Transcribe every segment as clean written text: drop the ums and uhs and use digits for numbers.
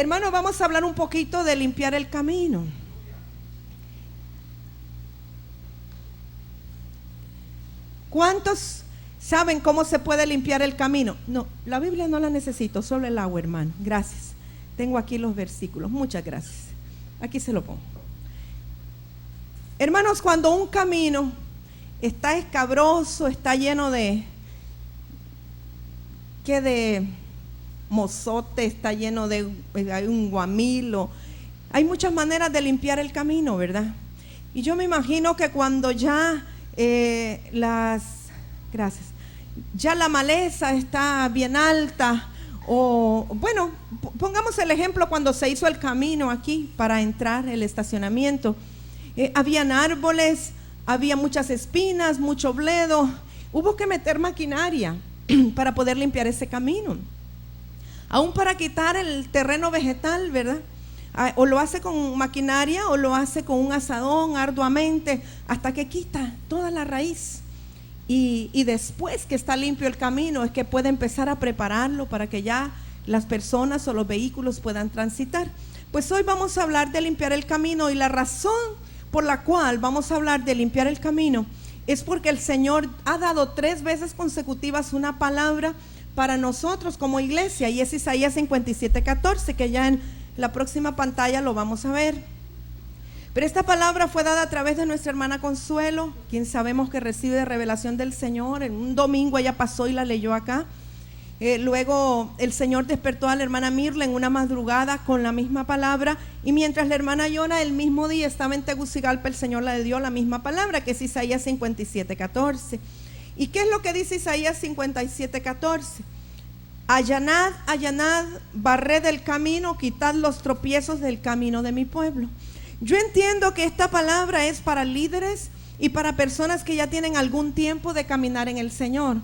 Hermanos, vamos a hablar un poquito de limpiar el camino. ¿Cuántos saben cómo se puede limpiar el camino? No, la Biblia no la necesito, solo el agua, hermano. Gracias. Tengo aquí los versículos. Muchas gracias. Aquí se lo pongo. Hermanos, cuando un camino está escabroso, está lleno de mozote, está lleno de un guamilo, hay muchas maneras de limpiar el camino, ¿verdad? Y yo me imagino que cuando ya ya la maleza está bien alta, o bueno, pongamos el ejemplo cuando se hizo el camino aquí para entrar, el estacionamiento, habían árboles, había muchas espinas, mucho bledo, hubo que meter maquinaria para poder limpiar ese camino, aún para quitar el terreno vegetal, ¿verdad? O lo hace con maquinaria o lo hace con un azadón arduamente hasta que quita toda la raíz. Y después que está limpio el camino es que puede empezar a prepararlo para que ya las personas o los vehículos puedan transitar. Pues hoy vamos a hablar de limpiar el camino, y la razón por la cual vamos a hablar de limpiar el camino es porque el Señor ha dado 3 veces consecutivas una palabra para nosotros como iglesia, y es Isaías 57:14, que ya en la próxima pantalla lo vamos a ver. Pero esta palabra fue dada a través de nuestra hermana Consuelo, quien sabemos que recibe revelación del Señor. En un domingo ella pasó y la leyó acá. Luego el Señor despertó a la hermana Mirla en una madrugada con la misma palabra, y mientras la hermana Yona el mismo día estaba en Tegucigalpa, el Señor le dio la misma palabra, que es Isaías 57:14. ¿Y qué es lo que dice Isaías 57:14? Allanad, allanad, barred el camino, quitad los tropiezos del camino de mi pueblo. Yo entiendo que esta palabra es para líderes y para personas que ya tienen algún tiempo de caminar en el Señor.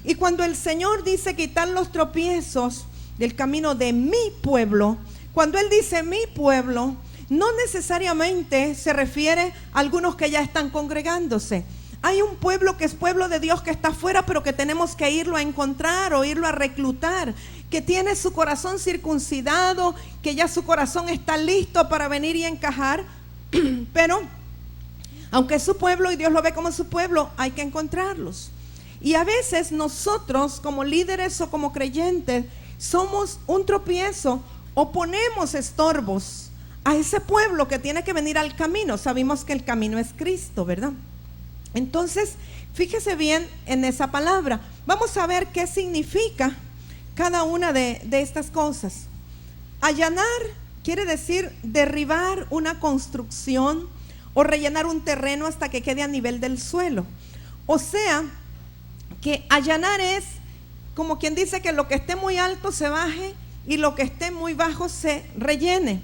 Y cuando el Señor dice quitar los tropiezos del camino de mi pueblo, cuando Él dice mi pueblo, no necesariamente se refiere a algunos que ya están congregándose. Hay un pueblo que es pueblo de Dios que está afuera, pero que tenemos que irlo a encontrar o irlo a reclutar, que tiene su corazón circuncidado, que ya su corazón está listo para venir y encajar, pero aunque es su pueblo y Dios lo ve como su pueblo, hay que encontrarlos. Y a veces nosotros como líderes o como creyentes somos un tropiezo o ponemos estorbos a ese pueblo que tiene que venir al camino. Sabemos que el camino es Cristo, ¿verdad? Entonces, fíjese bien en esa palabra. Vamos a ver qué significa cada una de estas cosas. Allanar quiere decir derribar una construcción o rellenar un terreno hasta que quede a nivel del suelo. O sea, que allanar es como quien dice que lo que esté muy alto se baje y lo que esté muy bajo se rellene.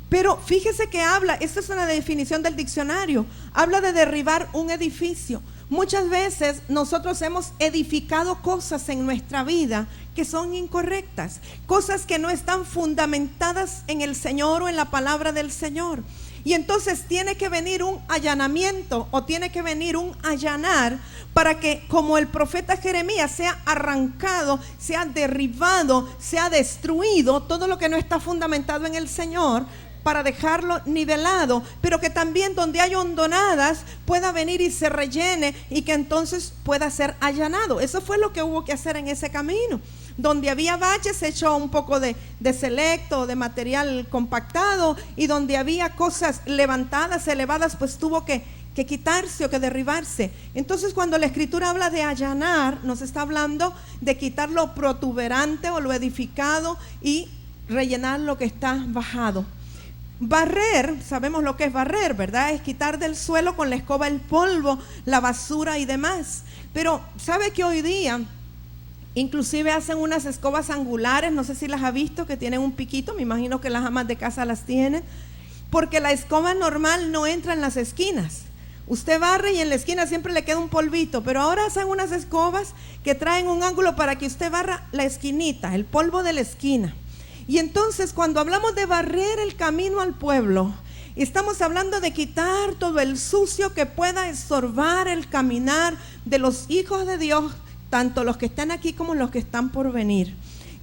Pero fíjese que esta es una definición del diccionario, habla de derribar un edificio. Muchas veces nosotros hemos edificado cosas en nuestra vida que son incorrectas, cosas que no están fundamentadas en el Señor o en la palabra del Señor. Y entonces tiene que venir un allanamiento o tiene que venir un allanar para que, como el profeta Jeremías, sea arrancado, sea derribado, sea destruido todo lo que no está fundamentado en el Señor, para dejarlo nivelado, pero que también donde hay hondonadas pueda venir y se rellene y que entonces pueda ser allanado. Eso fue lo que hubo que hacer en ese camino. Donde había baches se echó un poco de selecto, de material compactado, y donde había cosas levantadas, elevadas, pues tuvo que quitarse o que derribarse. Entonces cuando la escritura habla de allanar, nos está hablando de quitar lo protuberante o lo edificado y rellenar lo que está bajado. Barrer, sabemos lo que es barrer, ¿verdad? Es quitar del suelo con la escoba el polvo, la basura y demás. Pero ¿sabe que hoy día inclusive hacen unas escobas angulares? No sé si las ha visto, que tienen un piquito. Me imagino que las amas de casa las tienen, porque la escoba normal no entra en las esquinas. Usted barre y en la esquina siempre le queda un polvito, pero ahora hacen unas escobas que traen un ángulo para que usted barra la esquinita, el polvo de la esquina. Y entonces cuando hablamos de barrer el camino al pueblo, estamos hablando de quitar todo el sucio que pueda estorbar el caminar de los hijos de Dios, tanto los que están aquí como los que están por venir.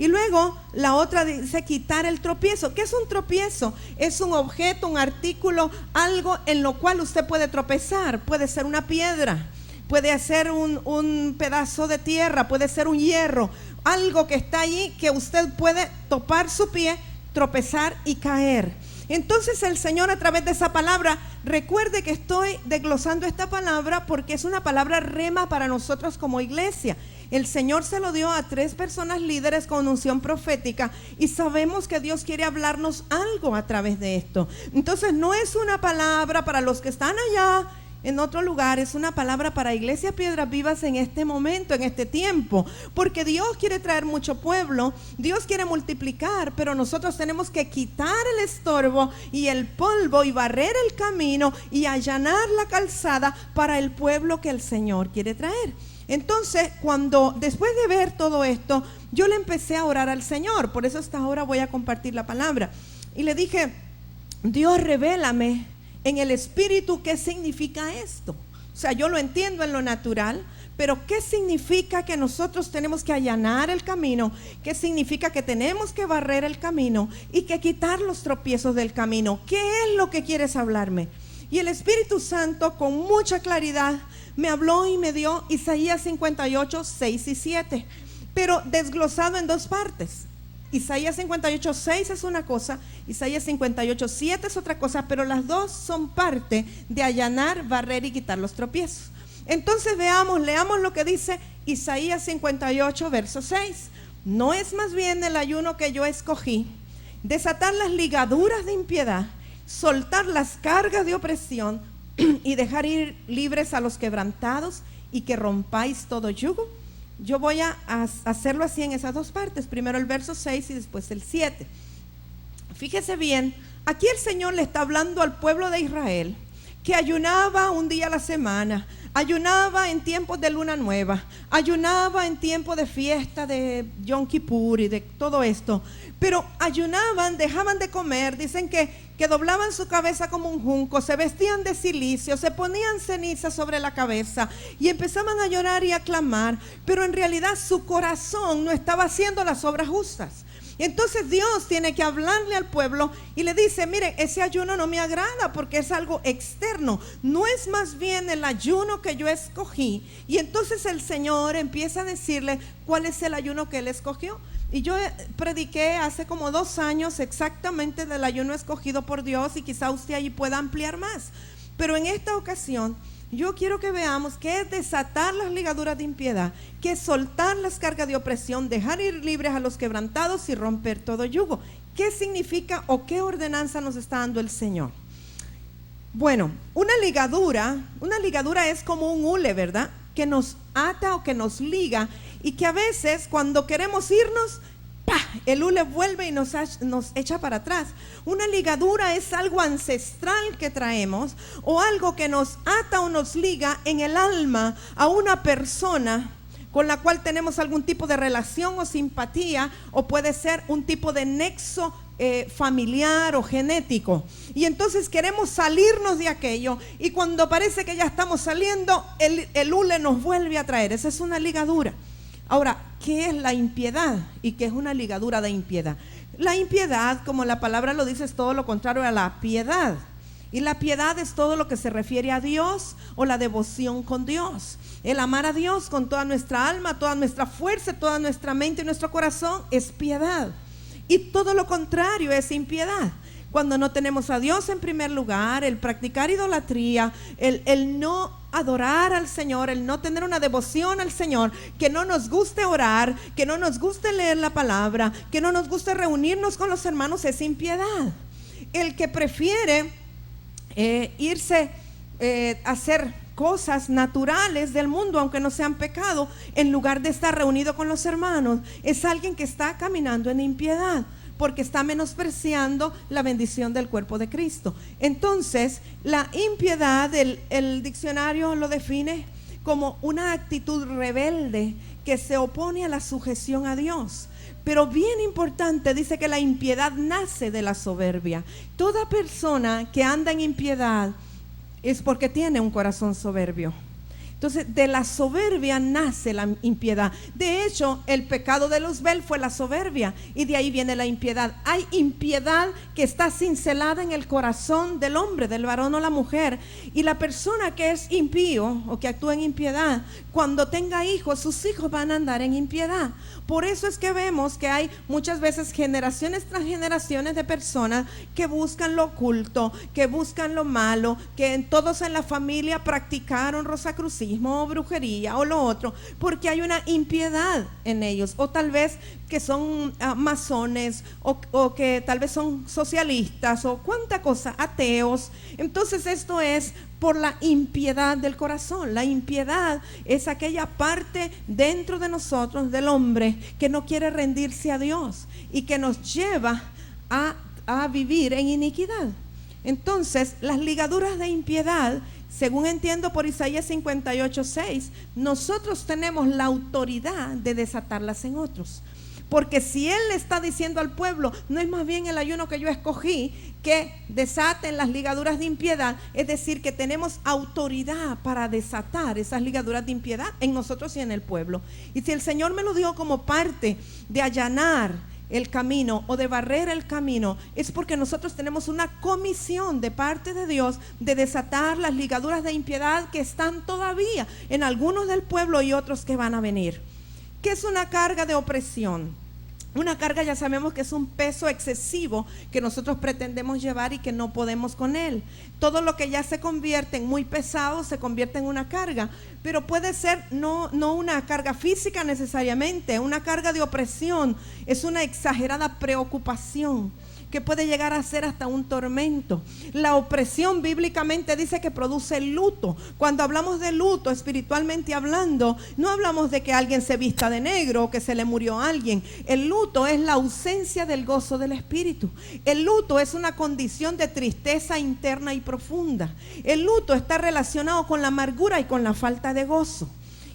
Y luego la otra dice quitar el tropiezo. ¿Qué es un tropiezo? Es un objeto, un artículo, algo en lo cual usted puede tropezar. Puede ser una piedra, puede ser un pedazo de tierra, puede ser un hierro, algo que está allí que usted puede topar su pie, tropezar y caer. Entonces el Señor, a través de esa palabra, recuerde que estoy desglosando esta palabra porque es una palabra rema para nosotros como iglesia. El Señor se lo dio a 3 personas líderes con unción profética y sabemos que Dios quiere hablarnos algo a través de esto. Entonces no es una palabra para los que están allá en otro lugar, es una palabra para Iglesia Piedras Vivas en este momento, en este tiempo, porque Dios quiere traer mucho pueblo, Dios quiere multiplicar, pero nosotros tenemos que quitar el estorbo y el polvo y barrer el camino y allanar la calzada para el pueblo que el Señor quiere traer. Entonces, después de ver todo esto, yo le empecé a orar al Señor, por eso hasta ahora voy a compartir la palabra, y le dije: Dios, revélame en el espíritu qué significa esto. O sea, yo lo entiendo en lo natural, pero ¿qué significa que nosotros tenemos que allanar el camino? ¿Qué significa que tenemos que barrer el camino y que quitar los tropiezos del camino? ¿Qué es lo que quieres hablarme? Y el Espíritu Santo con mucha claridad me habló y me dio Isaías 58, 6 y 7, pero desglosado en 2 partes. Isaías 58, 6 es una cosa, Isaías 58, 7 es otra cosa, pero las dos son parte de allanar, barrer y quitar los tropiezos. Entonces leamos lo que dice Isaías 58, verso 6. ¿No es más bien el ayuno que yo escogí, desatar las ligaduras de impiedad, soltar las cargas de opresión y dejar ir libres a los quebrantados y que rompáis todo yugo? Yo voy a hacerlo así en esas 2 partes, primero el verso 6 y después el 7. Fíjese bien, aquí el Señor le está hablando al pueblo de Israel que ayunaba un día a la semana, ayunaba en tiempos de luna nueva, ayunaba en tiempo de fiesta de Yom Kippur y de todo esto, pero ayunaban, dejaban de comer, dicen que doblaban su cabeza como un junco, se vestían de cilicio, se ponían ceniza sobre la cabeza y empezaban a llorar y a clamar, pero en realidad su corazón no estaba haciendo las obras justas. Entonces Dios tiene que hablarle al pueblo y le dice: miren, ese ayuno no me agrada porque es algo externo, no es más bien el ayuno que yo escogí. Y entonces el Señor empieza a decirle cuál es el ayuno que Él escogió. Y yo prediqué hace como 2 años exactamente del ayuno escogido por Dios, y quizá usted allí pueda ampliar más. Pero en esta ocasión yo quiero que veamos qué es desatar las ligaduras de impiedad, qué es soltar las cargas de opresión, dejar ir libres a los quebrantados y romper todo yugo. ¿Qué significa o qué ordenanza nos está dando el Señor? Bueno, una ligadura es como un hule, ¿verdad? Que nos ata o que nos liga, y que a veces cuando queremos irnos, ¡pah!, el hule vuelve y nos echa para atrás. Una ligadura es algo ancestral que traemos, o algo que nos ata o nos liga en el alma a una persona con la cual tenemos algún tipo de relación o simpatía, o puede ser un tipo de nexo familiar o genético, y entonces queremos salirnos de aquello, y cuando parece que ya estamos saliendo, el hule nos vuelve a traer. Esa es una ligadura. Ahora, ¿qué es la impiedad y qué es una ligadura de impiedad? La impiedad, como la palabra lo dice, es todo lo contrario a la piedad, y la piedad es todo lo que se refiere a Dios o la devoción con Dios. El amar a Dios con toda nuestra alma, toda nuestra fuerza, toda nuestra mente y nuestro corazón es piedad. Y todo lo contrario es impiedad. Cuando no tenemos a Dios en primer lugar, el practicar idolatría, el no adorar al Señor, el no tener una devoción al Señor, que no nos guste orar, que no nos guste leer la palabra, que no nos guste reunirnos con los hermanos, es impiedad. El que prefiere irse a hacer cosas naturales del mundo, aunque no sean pecado, en lugar de estar reunido con los hermanos, es alguien que está caminando en impiedad, porque está menospreciando la bendición del cuerpo de Cristo. Entonces, la impiedad, el diccionario lo define como una actitud rebelde que se opone a la sujeción a Dios. Pero bien importante, dice que la impiedad nace de la soberbia. Toda persona que anda en impiedad es porque tiene un corazón soberbio. Entonces, de la soberbia nace la impiedad. De hecho, el pecado de Luzbel fue la soberbia, y de ahí viene la impiedad. Hay impiedad que está cincelada en el corazón del hombre, del varón o la mujer. Y la persona que es impío o que actúa en impiedad, cuando tenga hijos, sus hijos van a andar en impiedad. Por eso es que vemos que hay muchas veces generaciones tras generaciones de personas que buscan lo oculto, que buscan lo malo, que todos en la familia practicaron rosacrucismo o brujería o lo otro, porque hay una impiedad en ellos, o tal vez que son masones, o que tal vez son socialistas, o cuánta cosa, ateos. Entonces esto es por la impiedad del corazón. La impiedad es aquella parte dentro de nosotros, del hombre, que no quiere rendirse a Dios y que nos lleva a vivir en iniquidad. Entonces, las ligaduras de impiedad, según entiendo por Isaías 58:6, nosotros tenemos la autoridad de desatarlas en otros. Porque si Él le está diciendo al pueblo, no es más bien el ayuno que yo escogí, que desaten las ligaduras de impiedad, es decir, que tenemos autoridad para desatar esas ligaduras de impiedad en nosotros y en el pueblo. Y si el Señor me lo dio como parte de allanar el camino o de barrer el camino, es porque nosotros tenemos una comisión de parte de Dios de desatar las ligaduras de impiedad que están todavía en algunos del pueblo y otros que van a venir. ¿Qué es una carga de opresión? Una carga, ya sabemos que es un peso excesivo que nosotros pretendemos llevar y que no podemos con él. Todo lo que ya se convierte en muy pesado se convierte en una carga, pero puede ser no una carga física necesariamente. Una carga de opresión es una exagerada preocupación que puede llegar a ser hasta un tormento. La opresión bíblicamente dice que produce luto. Cuando hablamos de luto, espiritualmente hablando, no hablamos de que alguien se vista de negro o que se le murió a alguien. El luto es la ausencia del gozo del espíritu. El luto es una condición de tristeza interna y profunda. El luto está relacionado con la amargura y con la falta de gozo.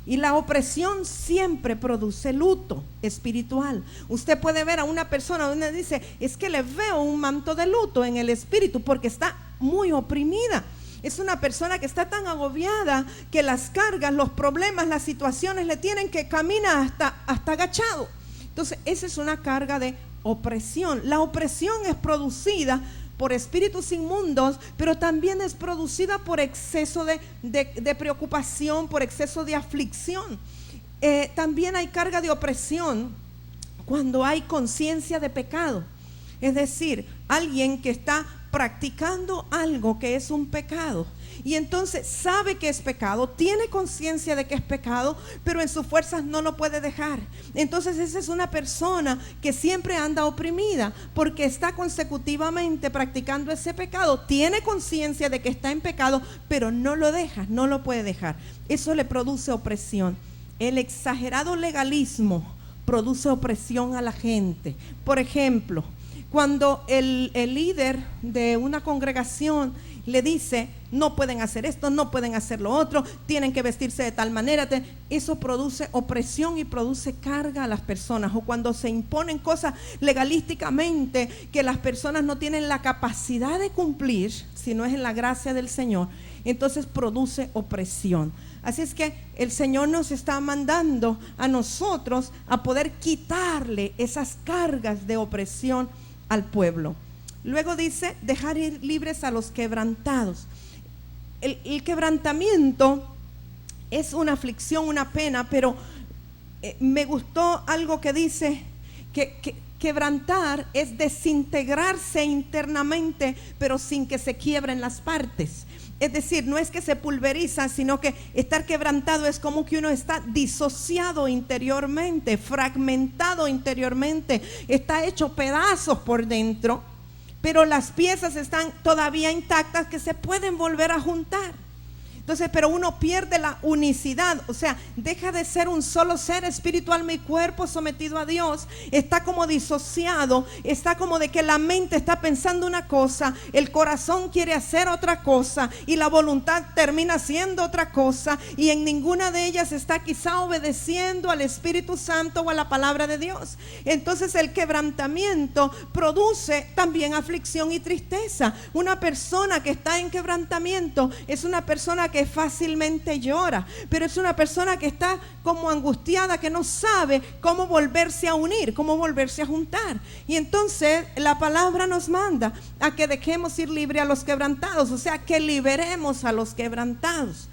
Y la opresión siempre produce luto espiritual. Usted puede ver a una persona donde dice, es que le veo un manto de luto en el espíritu porque está muy oprimida. Es una persona que está tan agobiada que las cargas, los problemas, las situaciones le tienen que caminar hasta agachado. Entonces, esa es una carga de opresión. La opresión es producida por espíritus inmundos, pero también es producida por exceso de preocupación, por exceso de aflicción. También hay carga de opresión cuando hay conciencia de pecado. Es decir, alguien que está practicando algo que es un pecado y entonces sabe que es pecado, tiene conciencia de que es pecado, pero en sus fuerzas no lo puede dejar. Entonces esa es una persona que siempre anda oprimida porque está consecutivamente practicando ese pecado, tiene conciencia de que está en pecado, pero no lo deja, no lo puede dejar. Eso le produce opresión. El exagerado legalismo produce opresión a la gente. Por ejemplo, cuando el líder de una congregación le dice, no pueden hacer esto, no pueden hacer lo otro, tienen que vestirse de tal manera, eso produce opresión y produce carga a las personas. O cuando se imponen cosas legalísticamente que las personas no tienen la capacidad de cumplir, si no es en la gracia del Señor, entonces produce opresión. Así es que el Señor nos está mandando a nosotros a poder quitarle esas cargas de opresión al pueblo. Luego dice, dejar ir libres a los quebrantados. El quebrantamiento es una aflicción, una pena, pero me gustó algo que dice que quebrantar es desintegrarse internamente, pero sin que se quiebren las partes. Es decir, no es que se pulveriza, sino que estar quebrantado es como que uno está disociado interiormente, fragmentado interiormente, está hecho pedazos por dentro, pero las piezas están todavía intactas que se pueden volver a juntar. Entonces, pero uno pierde la unicidad, o sea, deja de ser un solo ser espiritual, mi cuerpo sometido a Dios, está como disociado, está como de que la mente está pensando una cosa, el corazón quiere hacer otra cosa y la voluntad termina siendo otra cosa, y en ninguna de ellas está quizá obedeciendo al Espíritu Santo o a la palabra de Dios. Entonces el quebrantamiento produce también aflicción y tristeza. Una persona que está en quebrantamiento es una persona que que fácilmente llora, pero es una persona que está como angustiada, que no sabe cómo volverse a unir, cómo volverse a juntar. Y entonces la palabra nos manda a que dejemos ir libre a los quebrantados, o sea, que liberemos a los quebrantados.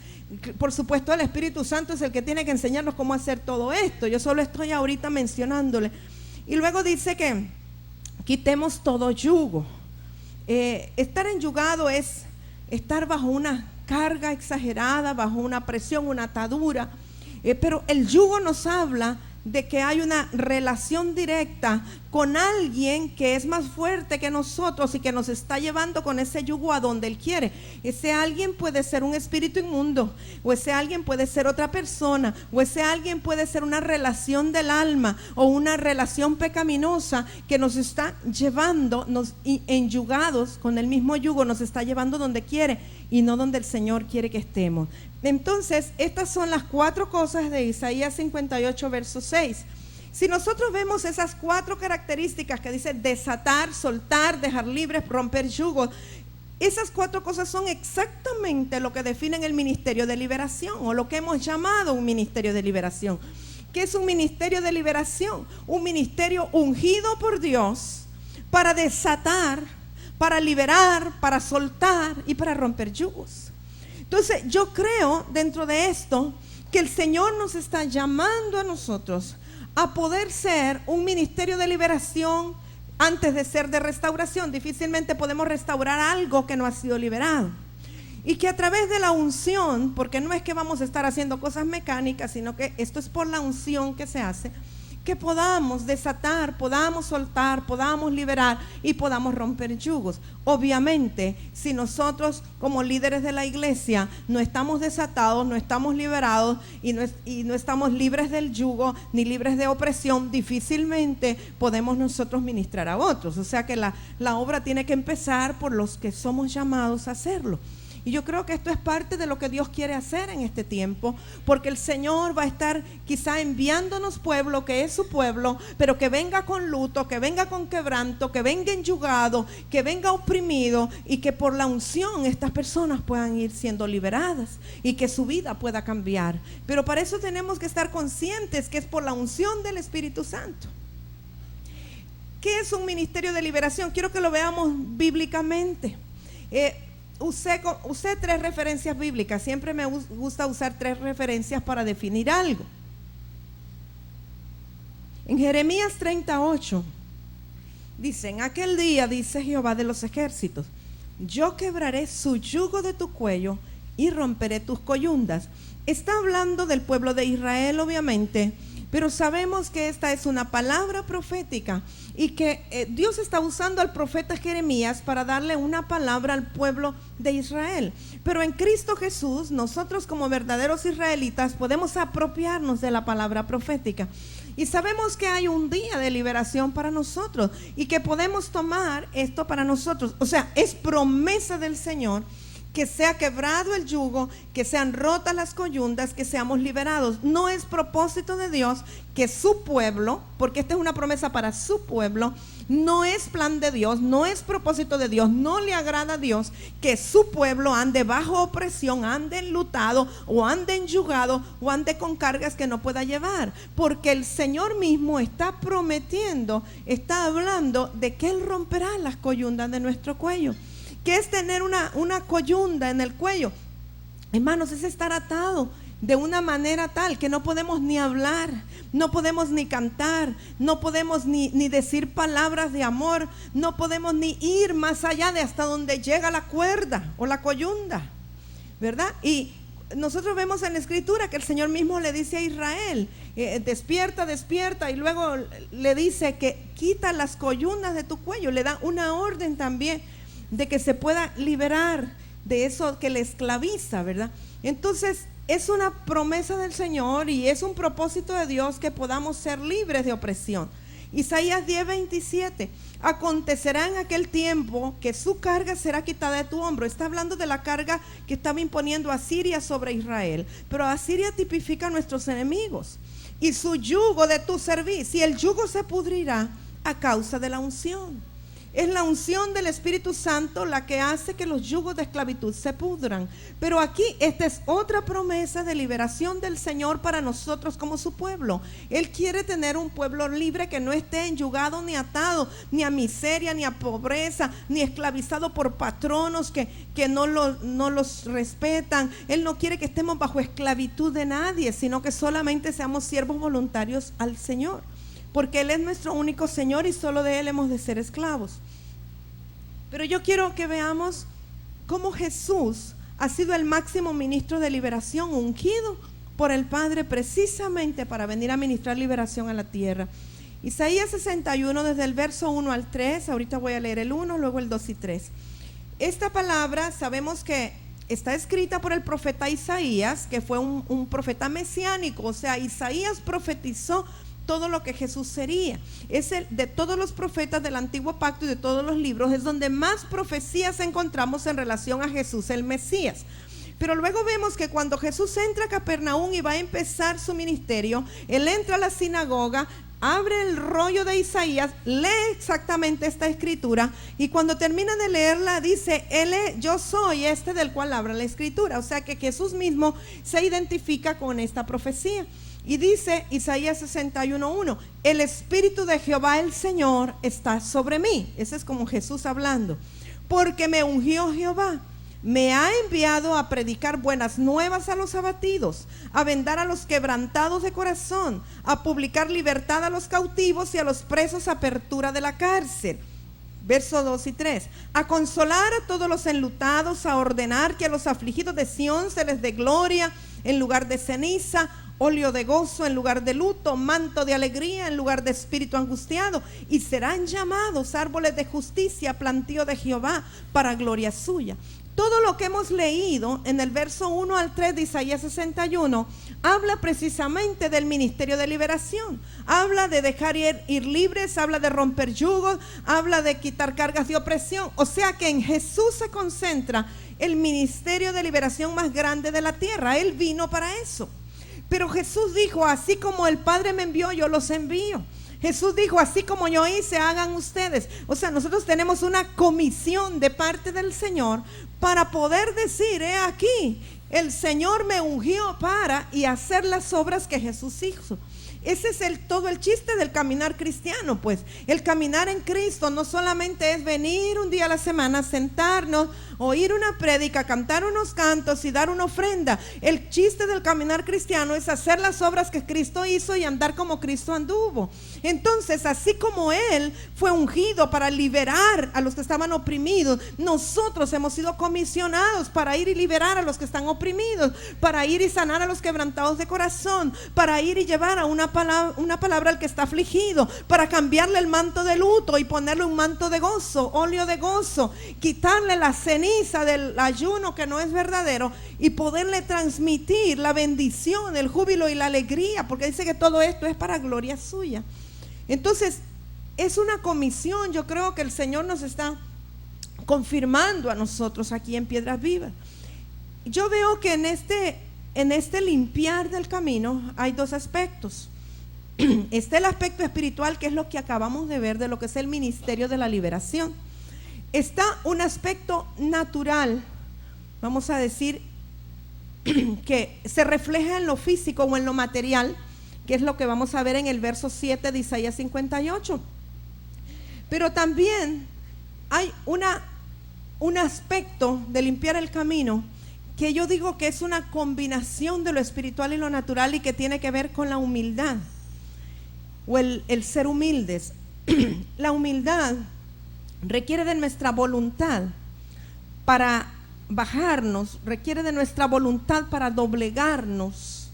Por supuesto, el Espíritu Santo es el que tiene que enseñarnos cómo hacer todo esto. Yo solo estoy ahorita mencionándole. Y luego dice que quitemos todo yugo. Estar enyugado es estar bajo una carga exagerada, bajo una presión, una atadura. Pero el yugo nos habla de que hay una relación directa con alguien que es más fuerte que nosotros y que nos está llevando con ese yugo a donde Él quiere. Ese alguien puede ser un espíritu inmundo, o ese alguien puede ser otra persona, o ese alguien puede ser una relación del alma o una relación pecaminosa que nos está llevando, enyugados con el mismo yugo, nos está llevando donde quiere y no donde el Señor quiere que estemos. Entonces, estas son las 4 cosas de Isaías 58, verso 6. Si nosotros vemos esas 4 características que dice desatar, soltar, dejar libres, romper yugos, esas 4 cosas son exactamente lo que definen el ministerio de liberación, o lo que hemos llamado un ministerio de liberación. ¿Qué es un ministerio de liberación? Un ministerio ungido por Dios para desatar, para liberar, para soltar y para romper yugos. Entonces yo creo dentro de esto que el Señor nos está llamando a nosotros a poder ser un ministerio de liberación antes de ser de restauración. Difícilmente podemos restaurar algo que no ha sido liberado. Y que a través de la unción, porque no es que vamos a estar haciendo cosas mecánicas, sino que esto es por la unción que se hace, que podamos desatar, podamos soltar, podamos liberar y podamos romper yugos. Obviamente, si nosotros como líderes de la iglesia no estamos desatados, no estamos liberados y no estamos libres del yugo ni libres de opresión, difícilmente podemos nosotros ministrar a otros. O sea que la obra tiene que empezar por los que somos llamados a hacerlo. Y yo creo que esto es parte de lo que Dios quiere hacer en este tiempo, porque el Señor va a estar quizá enviándonos pueblo que es su pueblo, pero que venga con luto, que venga con quebranto, que venga enyugado, que venga oprimido, y que por la unción estas personas puedan ir siendo liberadas y que su vida pueda cambiar. Pero para eso tenemos que estar conscientes que es por la unción del Espíritu Santo. ¿Qué es un ministerio de liberación? Quiero que lo veamos bíblicamente. Usé 3 referencias bíblicas. Siempre me gusta usar 3 referencias para definir algo. En Jeremías 38 dice: en aquel día, dice Jehová de los ejércitos, yo quebraré su yugo de tu cuello y romperé tus coyundas. Está hablando del pueblo de Israel, obviamente, pero sabemos que esta es una palabra profética y que Dios está usando al profeta Jeremías para darle una palabra al pueblo de Israel. Pero en Cristo Jesús, nosotros como verdaderos israelitas podemos apropiarnos de la palabra profética. Y sabemos que hay un día de liberación para nosotros y que podemos tomar esto para nosotros. O sea, es promesa del Señor que sea quebrado el yugo, que sean rotas las coyundas, que seamos liberados. No es propósito de Dios que su pueblo, porque esta es una promesa para su pueblo, no es plan de Dios, no es propósito de Dios, no le agrada a Dios que su pueblo ande bajo opresión, ande enlutado o ande enyugado o ande con cargas que no pueda llevar, porque el Señor mismo está prometiendo, está hablando de que Él romperá las coyundas de nuestro cuello. ¿Qué es tener una coyunda en el cuello? Hermanos, es estar atado de una manera tal que no podemos ni hablar, no podemos ni cantar, no podemos ni decir palabras de amor, no podemos ni ir más allá de hasta donde llega la cuerda o la coyunda, ¿verdad? Y nosotros vemos en la Escritura que el Señor mismo le dice a Israel, despierta, despierta, y luego le dice que quita las coyundas de tu cuello, le da una orden también de que se pueda liberar de eso que le esclaviza, ¿verdad? Entonces es una promesa del Señor y es un propósito de Dios que podamos ser libres de opresión. Isaías 10:27, acontecerá en aquel tiempo que su carga será quitada de tu hombro. Está hablando de la carga que estaba imponiendo Asiria sobre Israel, pero Asiria tipifica a nuestros enemigos. Y su yugo de tu cerviz, y el yugo se pudrirá a causa de la unción. Es la unción del Espíritu Santo la que hace que los yugos de esclavitud se pudran. Pero aquí esta es otra promesa de liberación del Señor para nosotros como su pueblo. Él quiere tener un pueblo libre que no esté enyugado ni atado, ni a miseria, ni a pobreza, ni esclavizado por patronos que no los respetan. Él no quiere que estemos bajo esclavitud de nadie, sino que solamente seamos siervos voluntarios al Señor. Porque Él es nuestro único Señor y solo de Él hemos de ser esclavos. Pero yo quiero que veamos cómo Jesús ha sido el máximo ministro de liberación, ungido por el Padre precisamente para venir a ministrar liberación a la tierra. Isaías 61, desde el verso 1 al 3, ahorita voy a leer el 1, luego el 2 y 3. Esta palabra sabemos que está escrita por el profeta Isaías, que fue un profeta mesiánico, o sea, Isaías profetizó todo lo que Jesús sería. Es el de todos los profetas del antiguo pacto y de todos los libros, es donde más profecías encontramos en relación a Jesús el Mesías. Pero luego vemos que cuando Jesús entra a Capernaum y va a empezar su ministerio, Él entra a la sinagoga, abre el rollo de Isaías, lee exactamente esta escritura y cuando termina de leerla dice, yo soy este del cual habla la escritura. O sea que Jesús mismo se identifica con esta profecía. Y dice Isaías 61:1, el Espíritu de Jehová el Señor está sobre mí. Ese es como Jesús hablando. Porque me ungió Jehová, me ha enviado a predicar buenas nuevas a los abatidos, a vendar a los quebrantados de corazón, a publicar libertad a los cautivos y a los presos apertura de la cárcel. Verso 2 y 3, a consolar a todos los enlutados, a ordenar que a los afligidos de Sión se les dé gloria en lugar de ceniza, óleo de gozo en lugar de luto, manto de alegría en lugar de espíritu angustiado, y serán llamados árboles de justicia, plantío de Jehová, para gloria suya. Todo lo que hemos leído en el verso 1 al 3 de Isaías 61 habla precisamente del ministerio de liberación. Habla de dejar ir libres, habla de romper yugos, habla de quitar cargas de opresión. O sea que en Jesús se concentra el ministerio de liberación más grande de la tierra. Él vino para eso. Pero Jesús dijo, así como el Padre me envió, yo los envío. Jesús dijo, así como yo hice, hagan ustedes. O sea, nosotros tenemos una comisión de parte del Señor para poder decir, he aquí, el Señor me ungió para y hacer las obras que Jesús hizo. Ese es todo el chiste del caminar cristiano, pues. El caminar en Cristo no solamente es venir un día a la semana, sentarnos, oír una prédica, cantar unos cantos y dar una ofrenda. El chiste del caminar cristiano es hacer las obras que Cristo hizo y andar como Cristo anduvo. Entonces, así como Él fue ungido para liberar a los que estaban oprimidos, nosotros hemos sido comisionados para ir y liberar a los que están oprimidos, para ir y sanar a los quebrantados de corazón, para ir y llevar a una palabra al que está afligido, para cambiarle el manto de luto y ponerle un manto de gozo, óleo de gozo, quitarle la ceniza del ayuno que no es verdadero y poderle transmitir la bendición, el júbilo y la alegría, porque dice que todo esto es para gloria suya. Entonces, es una comisión, yo creo que el Señor nos está confirmando a nosotros aquí en Piedras Vivas. Yo veo que en este limpiar del camino hay dos aspectos. Está el aspecto espiritual, que es lo que acabamos de ver de lo que es el ministerio de la liberación. Está un aspecto natural, vamos a decir, que se refleja en lo físico o en lo material, que es lo que vamos a ver en el verso 7 de Isaías 58. Pero también hay un aspecto de limpiar el camino que yo digo que es una combinación de lo espiritual y lo natural y que tiene que ver con la humildad o el ser humildes. La humildad requiere de nuestra voluntad para bajarnos, requiere de nuestra voluntad para doblegarnos,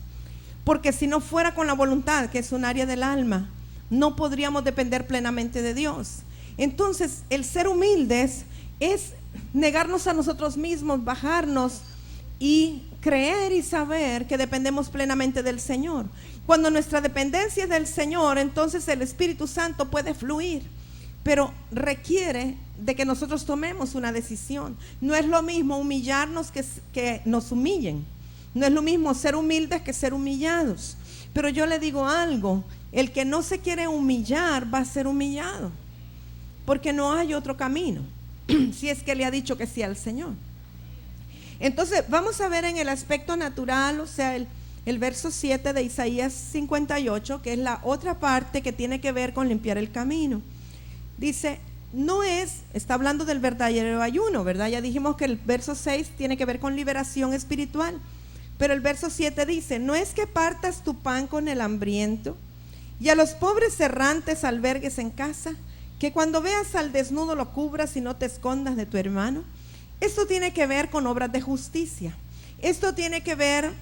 porque si no fuera con la voluntad, que es un área del alma, no podríamos depender plenamente de Dios. Entonces, el ser humildes es negarnos a nosotros mismos, bajarnos y creer y saber que dependemos plenamente del Señor. Cuando nuestra dependencia es del Señor, entonces el Espíritu Santo puede fluir, pero requiere de que nosotros tomemos una decisión. No es lo mismo humillarnos que nos humillen. No es lo mismo ser humildes que ser humillados. Pero yo le digo algo, el que no se quiere humillar va a ser humillado. porque no hay otro camino, si es que le ha dicho que sí al Señor. Entonces vamos a ver en el aspecto natural, o sea, el verso 7 de Isaías 58, que es la otra parte que tiene que ver con limpiar el camino. Dice, está hablando del verdadero ayuno, ¿verdad? Ya dijimos que el verso 6 tiene que ver con liberación espiritual, pero el verso 7 dice, no es que partas tu pan con el hambriento y a los pobres errantes albergues en casa, que cuando veas al desnudo lo cubras y no te escondas de tu hermano. Esto tiene que ver con obras de justicia, esto tiene que ver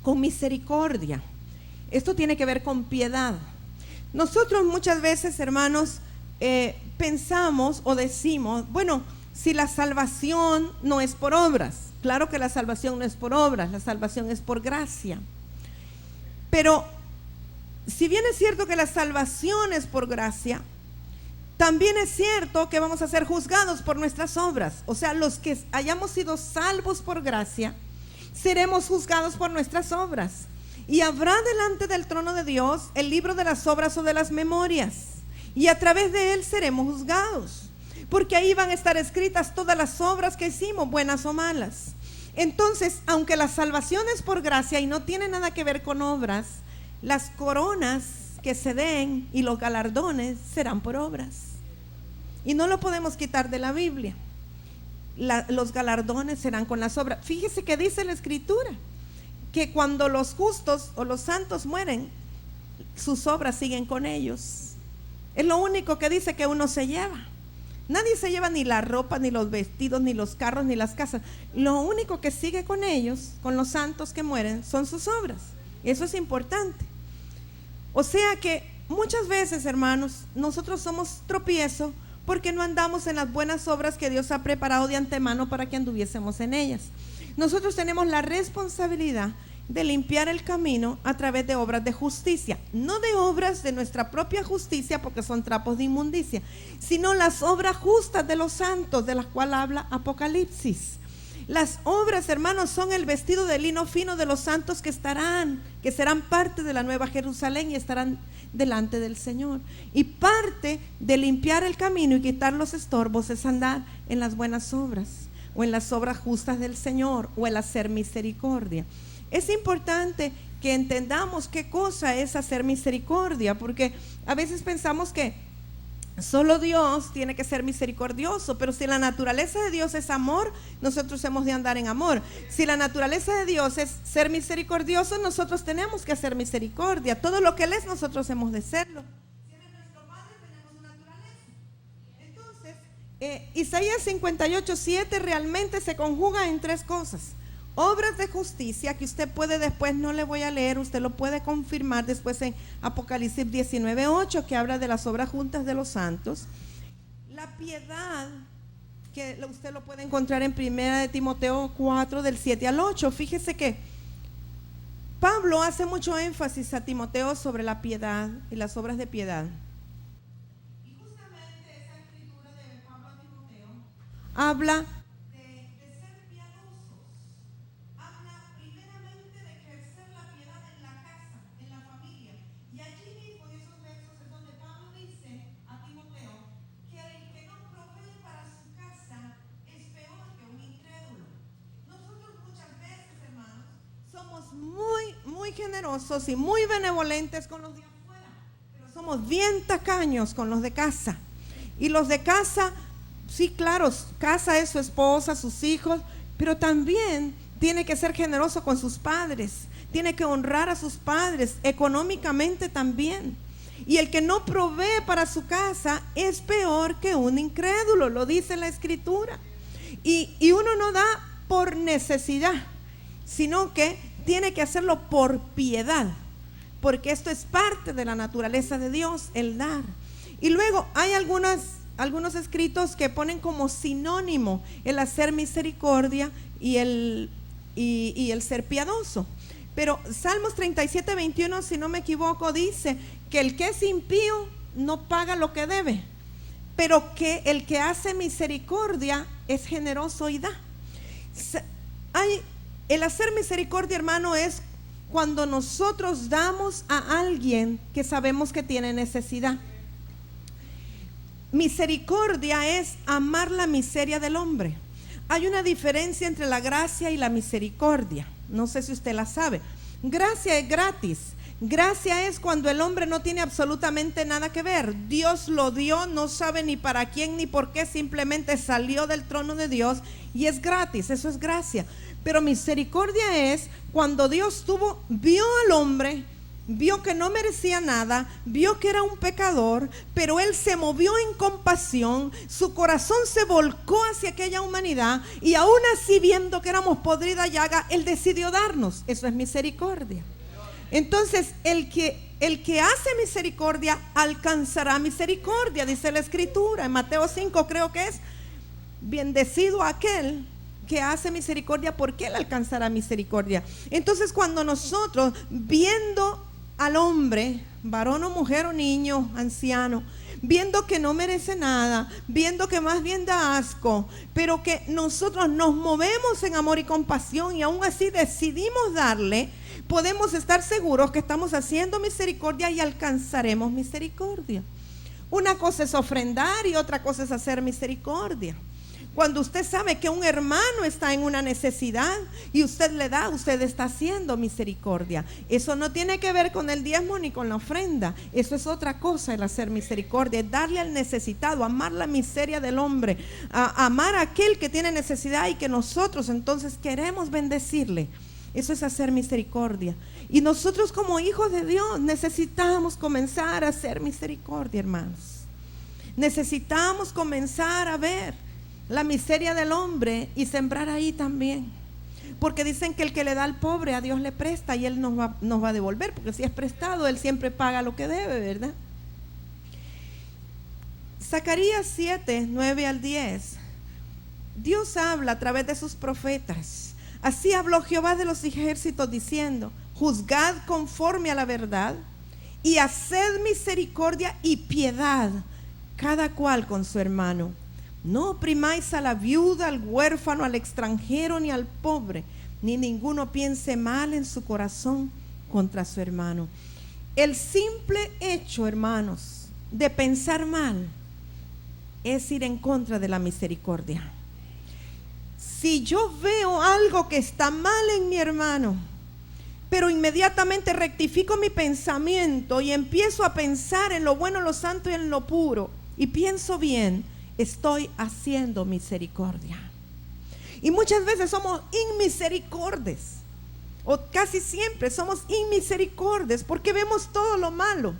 con misericordia, esto tiene que ver con piedad. Nosotros muchas veces, hermanos, pensamos o decimos, bueno, si la salvación no es por obras, claro que la salvación no es por obras, la salvación es por gracia. Pero si bien es cierto que la salvación es por gracia, también es cierto que vamos a ser juzgados por nuestras obras. O sea, los que hayamos sido salvos por gracia, seremos juzgados por nuestras obras. Y habrá delante del trono de Dios el libro de las obras o de las memorias. Y a través de él seremos juzgados. Porque ahí van a estar escritas todas las obras que hicimos, buenas o malas. Entonces, aunque la salvación es por gracia y no tiene nada que ver con obras, las coronas que se den y los galardones serán por obras. Y no lo podemos quitar de la Biblia. Los galardones serán con las obras. Fíjese que dice la Escritura, que cuando los justos o los santos mueren, sus obras siguen con ellos. Es lo único que dice que uno se lleva. Nadie se lleva ni la ropa, ni los vestidos, ni los carros, ni las casas. Lo único que sigue con ellos, con los santos que mueren, son sus obras. Eso es importante. O sea que muchas veces, hermanos, nosotros somos tropiezo porque no andamos en las buenas obras que Dios ha preparado de antemano para que anduviésemos en ellas. Nosotros tenemos la responsabilidad de limpiar el camino a través de obras de justicia, no de obras de nuestra propia justicia porque son trapos de inmundicia, sino las obras justas de los santos, de las cuales habla Apocalipsis. Las obras, hermanos, son el vestido de lino fino de los santos que serán parte de la nueva Jerusalén y estarán delante del Señor. Y parte de limpiar el camino y quitar los estorbos es andar en las buenas obras, o en las obras justas del Señor, o el hacer misericordia. Es importante que entendamos qué cosa es hacer misericordia, porque a veces pensamos que solo Dios tiene que ser misericordioso, pero si la naturaleza de Dios es amor, nosotros hemos de andar en amor. Si la naturaleza de Dios es ser misericordioso, nosotros tenemos que hacer misericordia. Todo lo que Él es, nosotros hemos de serlo. Si Él es nuestro Padre, tenemos una naturaleza. Entonces, Isaías 58:7 realmente se conjuga en tres cosas. Obras de justicia, que usted puede después, no le voy a leer, usted lo puede confirmar después en Apocalipsis 19:8, que habla de las obras juntas de los santos. La piedad, que usted lo puede encontrar en 1 de Timoteo 4, del 7 al 8. Fíjese que Pablo hace mucho énfasis a Timoteo sobre la piedad y las obras de piedad. Y justamente esa escritura de Pablo a Timoteo habla muy generosos y muy benevolentes con los de afuera, pero somos bien tacaños con los de casa. Y los de casa, sí, claro, casa es su esposa, sus hijos, pero también tiene que ser generoso con sus padres, tiene que honrar a sus padres económicamente también. Y el que no provee para su casa es peor que un incrédulo, lo dice la Escritura. Y uno no da por necesidad, sino que tiene que hacerlo por piedad, porque esto es parte de la naturaleza de Dios, el dar. Y luego hay algunos escritos que ponen como sinónimo el hacer misericordia y el ser piadoso. Pero Salmos 37:21, si no me equivoco, dice que el que es impío no paga lo que debe, pero que el que hace misericordia es generoso y da. El hacer misericordia, hermano, es cuando nosotros damos a alguien que sabemos que tiene necesidad. Misericordia es amar la miseria del hombre. Hay una diferencia entre la gracia y la misericordia. No sé si usted la sabe. Gracia es gratis. Gracia es cuando el hombre no tiene absolutamente nada que ver. Dios lo dio, no sabe ni para quién ni por qué, simplemente salió del trono de Dios y es gratis, eso es gracia. Pero misericordia es cuando Dios vio al hombre, vio que no merecía nada, vio que era un pecador, pero Él se movió en compasión, su corazón se volcó hacia aquella humanidad y aún así, viendo que éramos podrida llaga, Él decidió darnos. Eso es misericordia. Entonces, el que hace misericordia alcanzará misericordia, dice la Escritura. En Mateo 5 creo que es: bendecido aquel que hace misericordia, porque él alcanzará misericordia. Entonces, cuando nosotros, viendo al hombre, varón o mujer o niño, anciano, viendo que no merece nada, viendo que más bien da asco, pero que nosotros nos movemos en amor y compasión y aún así decidimos darle, podemos estar seguros que estamos haciendo misericordia y alcanzaremos misericordia. Una cosa es ofrendar y otra cosa es hacer misericordia. Cuando usted sabe que un hermano está en una necesidad y usted le da, usted está haciendo misericordia. Eso no tiene que ver con el diezmo ni con la ofrenda. Eso es otra cosa, el hacer misericordia, es darle al necesitado, amar la miseria del hombre, amar a aquel que tiene necesidad y que nosotros entonces queremos bendecirle. Eso es hacer misericordia. Y nosotros como hijos de Dios necesitamos comenzar a hacer misericordia, hermanos. Necesitamos comenzar a ver la miseria del hombre y sembrar ahí también. Porque dicen que el que le da al pobre, a Dios le presta y Él nos va a devolver. Porque si es prestado, Él siempre paga lo que debe, ¿verdad? Zacarías 7, 9 al 10. Dios habla a través de sus profetas. Así habló Jehová de los ejércitos diciendo: juzgad conforme a la verdad y haced misericordia y piedad, cada cual con su hermano. No oprimáis a la viuda, al huérfano, al extranjero, ni al pobre, ni ninguno piense mal en su corazón contra su hermano. El simple hecho, hermanos, de pensar mal es ir en contra de la misericordia. Si yo veo algo que está mal en mi hermano, pero inmediatamente rectifico mi pensamiento y empiezo a pensar en lo bueno, lo santo y en lo puro, y pienso bien, estoy haciendo misericordia. Y muchas veces somos inmisericordes, o casi siempre somos inmisericordes, porque vemos todo lo malo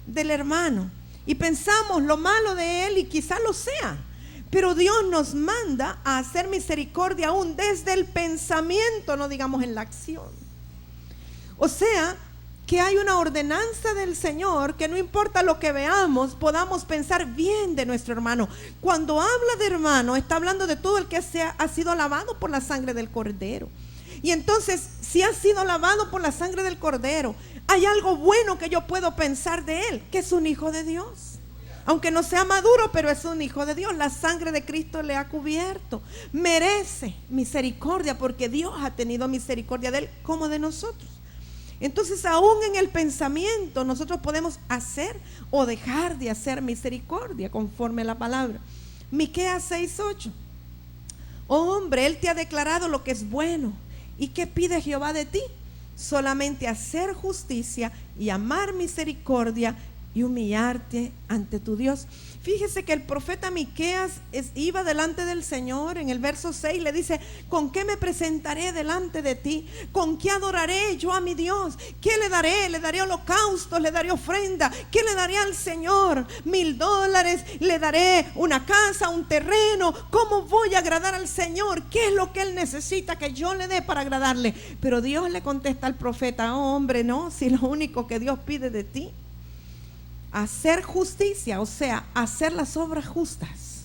del hermano y pensamos lo malo de él, y quizá lo sea, pero Dios nos manda a hacer misericordia aún desde el pensamiento, no digamos en la acción. O sea, que hay una ordenanza del Señor, que no importa lo que veamos, podamos pensar bien de nuestro hermano. Cuando habla de hermano, está hablando de todo el que ha sido lavado por la sangre del Cordero. Y entonces, si ha sido lavado por la sangre del Cordero, hay algo bueno que yo puedo pensar de él, que es un hijo de Dios. Aunque no sea maduro, pero es un hijo de Dios. La sangre de Cristo le ha cubierto. Merece misericordia porque Dios ha tenido misericordia de él como de nosotros. Entonces, aún en el pensamiento, nosotros podemos hacer o dejar de hacer misericordia conforme a la palabra. Miqueas 6:8. Oh hombre, Él te ha declarado lo que es bueno. ¿Y qué pide Jehová de ti? Solamente hacer justicia y amar misericordia y humillarte ante tu Dios. Fíjese que el profeta Miqueas iba delante del Señor. En el verso 6 le dice: ¿con qué me presentaré delante de ti? ¿Con qué adoraré yo a mi Dios? ¿Qué le daré? ¿Le daré holocaustos? ¿Le daré ofrenda? ¿Qué le daré al Señor? $1,000, le daré una casa, un terreno. ¿Cómo voy a agradar al Señor? ¿Qué es lo que Él necesita que yo le dé para agradarle? Pero Dios le contesta al profeta: oh hombre, no, si lo único que Dios pide de ti, hacer justicia, o sea, hacer las obras justas,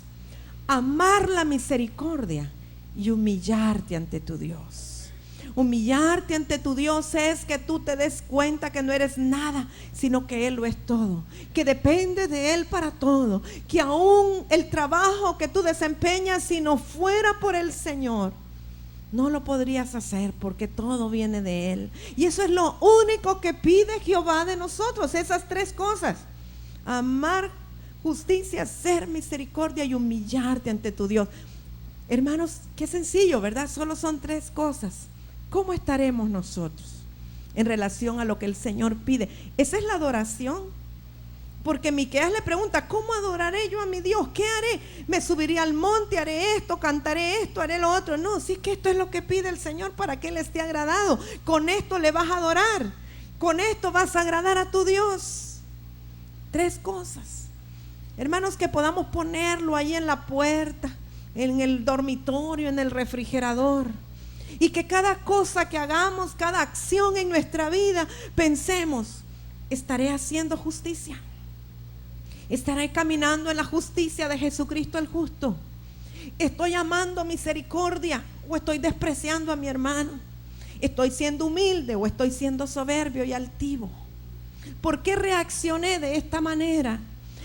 amar la misericordia y humillarte ante tu Dios. Humillarte ante tu Dios es que tú te des cuenta que no eres nada, sino que Él lo es todo, que depende de Él para todo, que aún el trabajo que tú desempeñas, si no fuera por el Señor, no lo podrías hacer, porque todo viene de Él. Y eso es lo único que pide Jehová de nosotros, esas tres cosas: amar Justicia, ser misericordia y humillarte ante tu Dios. Hermanos, qué sencillo, ¿verdad? Solo son 3 cosas. ¿Cómo estaremos nosotros en relación a lo que el Señor pide? Esa es la adoración. Porque Miqueas le pregunta, ¿cómo adoraré yo a mi Dios? ¿Qué haré? ¿Me subiré al monte? ¿Haré esto? ¿Cantaré esto? ¿Haré lo otro? No, sí que esto es lo que pide el Señor para que Él esté agradado. Con esto le vas a adorar. Con esto vas a agradar a tu Dios. 3 cosas. Hermanos, que podamos ponerlo ahí en la puerta, en el dormitorio, en el refrigerador. Y que cada cosa que hagamos, cada acción en nuestra vida, pensemos, ¿estaré haciendo justicia? ¿Estaré caminando en la justicia de Jesucristo el justo? ¿Estoy amando misericordia o estoy despreciando a mi hermano? ¿Estoy siendo humilde o estoy siendo soberbio y altivo? ¿Por qué reaccioné de esta manera?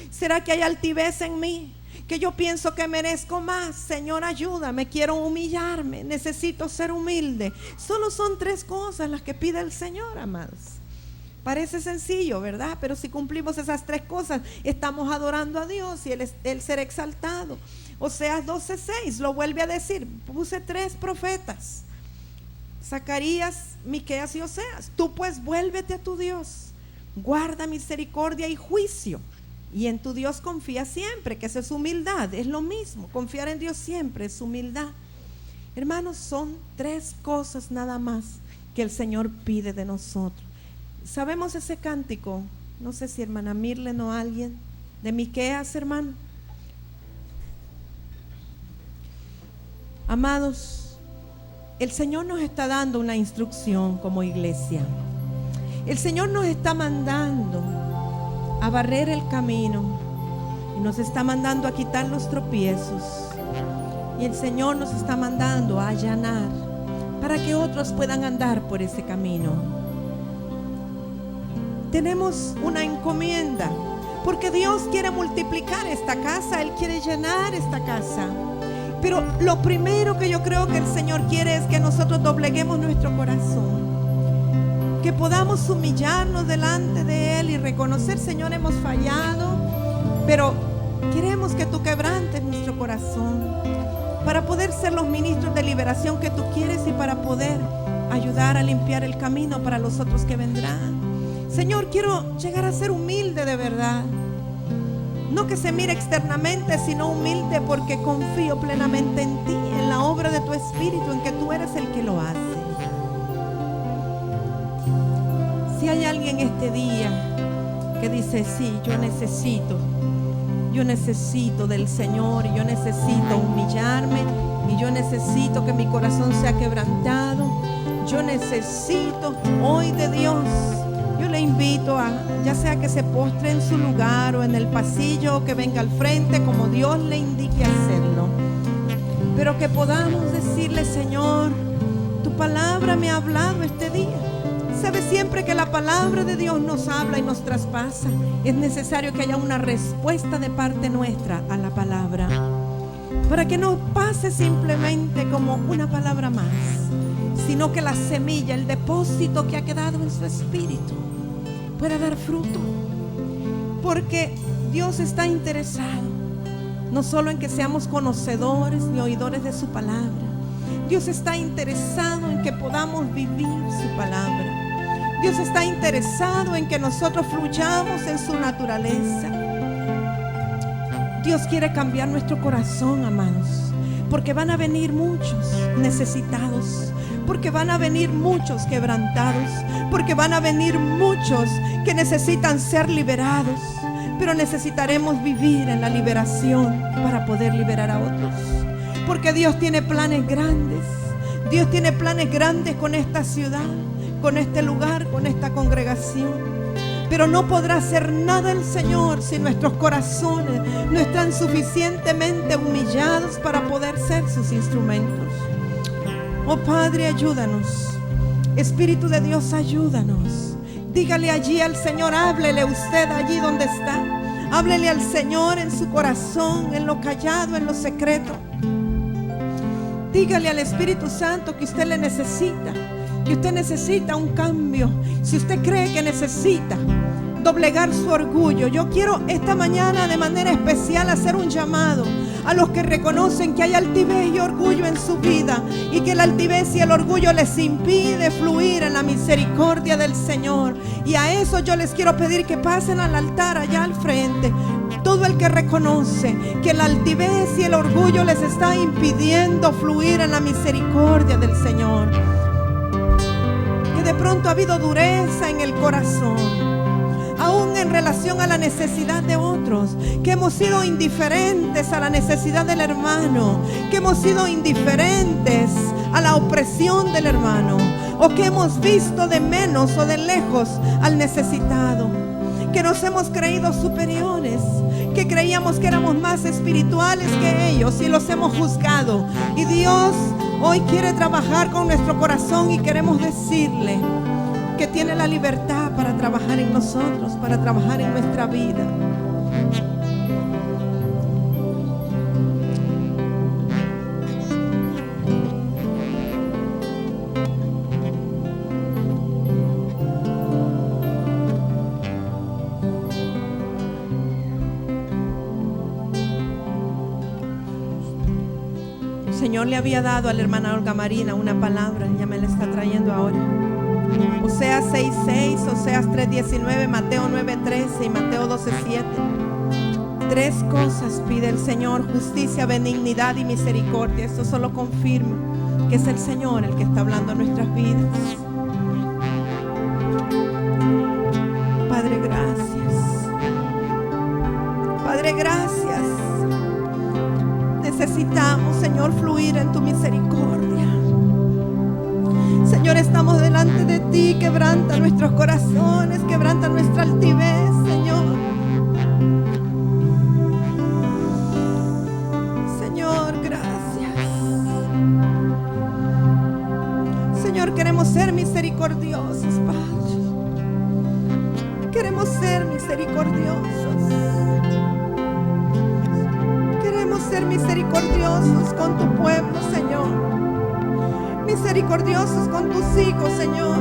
¿Será que hay altivez en mí? Que yo pienso que merezco más. Señor, ayúdame, quiero humillarme, necesito ser humilde. Solo son 3 cosas las que pide el Señor, amados. Parece sencillo, ¿verdad? Pero si cumplimos esas 3 cosas, estamos adorando a Dios y Él será exaltado. Oseas 12:6 lo vuelve a decir. Puse 3 profetas: Zacarías, Miqueas y Oseas. Tú pues vuélvete a tu Dios, guarda misericordia y juicio, y en tu Dios confía siempre, que esa es humildad. Es lo mismo, confiar en Dios siempre es humildad. Hermanos, son 3 cosas nada más que el Señor pide de nosotros. ¿Sabemos ese cántico? No sé si hermana Mirlen o alguien de Miqueas, hermano. Amados, el Señor nos está dando una instrucción como iglesia. El Señor nos está mandando a barrer el camino y nos está mandando a quitar los tropiezos, y el Señor nos está mandando a allanar para que otros puedan andar por ese camino. Tenemos una encomienda, porque Dios quiere multiplicar esta casa, Él quiere llenar esta casa. Pero lo primero que yo creo que el Señor quiere es que nosotros dobleguemos nuestro corazón, que podamos humillarnos delante de Él y reconocer, Señor, hemos fallado, pero queremos que tú quebrantes nuestro corazón para poder ser los ministros de liberación que tú quieres y para poder ayudar a limpiar el camino para los otros que vendrán. Señor, quiero llegar a ser humilde de verdad. No que se mire externamente, sino humilde porque confío plenamente en ti, en la obra de tu Espíritu, en que tú eres el que lo hace. Si hay alguien este día que dice, sí, yo necesito del Señor, y yo necesito humillarme, y yo necesito que mi corazón sea quebrantado, yo necesito hoy de Dios. Yo le invito a, ya sea que se postre en su lugar o en el pasillo, o que venga al frente como Dios le indique hacerlo, pero que podamos decirle, Señor, tu palabra me ha hablado este día. Sabe, siempre que la palabra de Dios nos habla y nos traspasa, es necesario que haya una respuesta de parte nuestra a la palabra, para que no pase simplemente como una palabra más, sino que la semilla, el depósito que ha quedado en su espíritu pueda dar fruto. Porque Dios está interesado no solo en que seamos conocedores ni oidores de su palabra. Dios está interesado en que podamos vivir su palabra. Dios está interesado en que nosotros fluyamos en su naturaleza. Dios quiere cambiar nuestro corazón, amados, porque van a venir muchos necesitados, porque van a venir muchos quebrantados, porque van a venir muchos que necesitan ser liberados, pero necesitaremos vivir en la liberación para poder liberar a otros, porque Dios tiene planes grandes. Dios tiene planes grandes con esta ciudad, con este lugar, con esta congregación. Pero no podrá hacer nada el Señor si nuestros corazones no están suficientemente humillados para poder ser sus instrumentos. Oh Padre, ayúdanos. Espíritu de Dios, ayúdanos. Dígale allí al Señor, háblele usted allí donde está. Háblele al Señor en su corazón, en lo callado, en lo secreto. Dígale al Espíritu Santo que usted le necesita, que usted necesita un cambio. Si usted cree que necesita, doblegar su orgullo. Yo quiero esta mañana de manera especial hacer un llamado a los que reconocen que hay altivez y orgullo en su vida, y que la altivez y el orgullo les impide fluir en la misericordia del Señor. Y a eso yo les quiero pedir que pasen al altar allá al frente. Todo el que reconoce que la altivez y el orgullo les está impidiendo fluir en la misericordia del Señor, que de pronto ha habido dureza en el corazón, aún en relación a la necesidad de otros, que hemos sido indiferentes a la necesidad del hermano, que hemos sido indiferentes a la opresión del hermano, o que hemos visto de menos o de lejos al necesitado, que nos hemos creído superiores, que creíamos que éramos más espirituales que ellos y los hemos juzgado. Y Dios hoy quiere trabajar con nuestro corazón, y queremos decirle que tiene la libertad para trabajar en nosotros, para trabajar en nuestra vida. El Señor le había dado a la hermana Olga Marina una palabra, ya me la está trayendo ahora. Oseas 6:6, Oseas 3:19, Mateo 9:13 y Mateo 12:7. 3 cosas pide el Señor: justicia, benignidad y misericordia. Esto solo confirma que es el Señor el que está hablando a nuestras vidas. Padre, gracias. Padre, gracias. Necesitamos, Señor, fluir en tu misericordia. Señor, estamos delante de ti. Quebranta nuestros corazones, quebranta nuestra altivez, Señor. Señor, gracias. Señor, queremos ser misericordiosos, Padre. Queremos ser misericordiosos. Queremos ser misericordiosos con tu pueblo, Señor. Misericordiosos con tus hijos, Señor.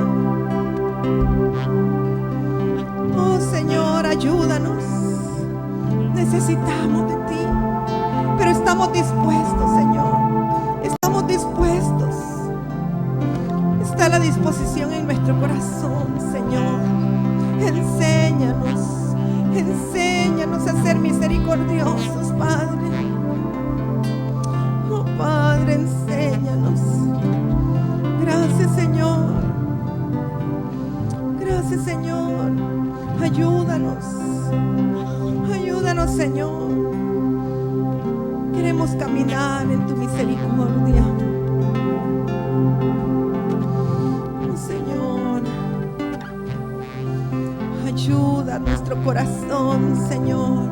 Oh, Señor, ayúdanos. Necesitamos de ti, pero estamos dispuestos, Señor. Estamos dispuestos. Está la disposición en nuestro corazón, Señor. Enséñanos, enséñanos a ser misericordiosos, Padre. Oh, Padre, enséñanos. Gracias, Señor. Gracias, Señor. Ayúdanos. Ayúdanos, Señor. Queremos caminar en tu misericordia. Oh, Señor. Ayuda a nuestro corazón, Señor.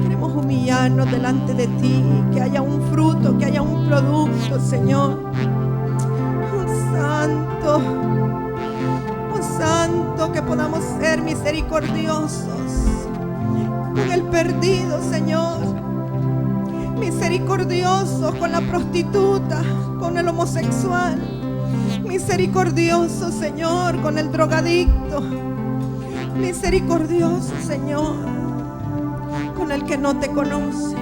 Queremos humillarnos delante de ti. Que haya un fruto, que haya un producto, Señor. Oh Santo, que podamos ser misericordiosos con el perdido, Señor. Misericordiosos con la prostituta, con el homosexual. Misericordiosos, Señor, con el drogadicto. Misericordioso, Señor, con el que no te conoce.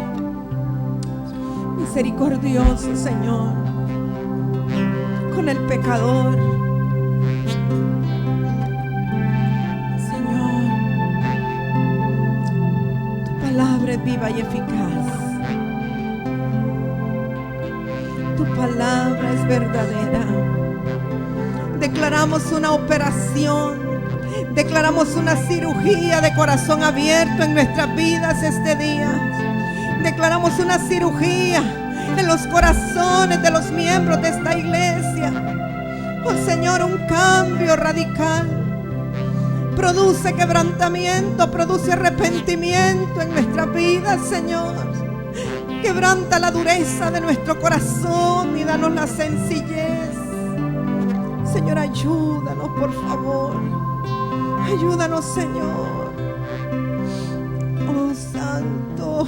Misericordioso, Señor, con el pecador. Señor, tu palabra es viva y eficaz. Tu palabra es verdadera. Declaramos una operación, declaramos una cirugía de corazón abierto en nuestras vidas este día. Declaramos una cirugía en los corazones de los miembros de esta iglesia. Oh Señor, un cambio radical. Produce quebrantamiento, produce arrepentimiento en nuestras vidas, Señor. Quebranta la dureza de nuestro corazón y danos la sencillez. Señor, ayúdanos, por favor. Ayúdanos, Señor. Oh Santo.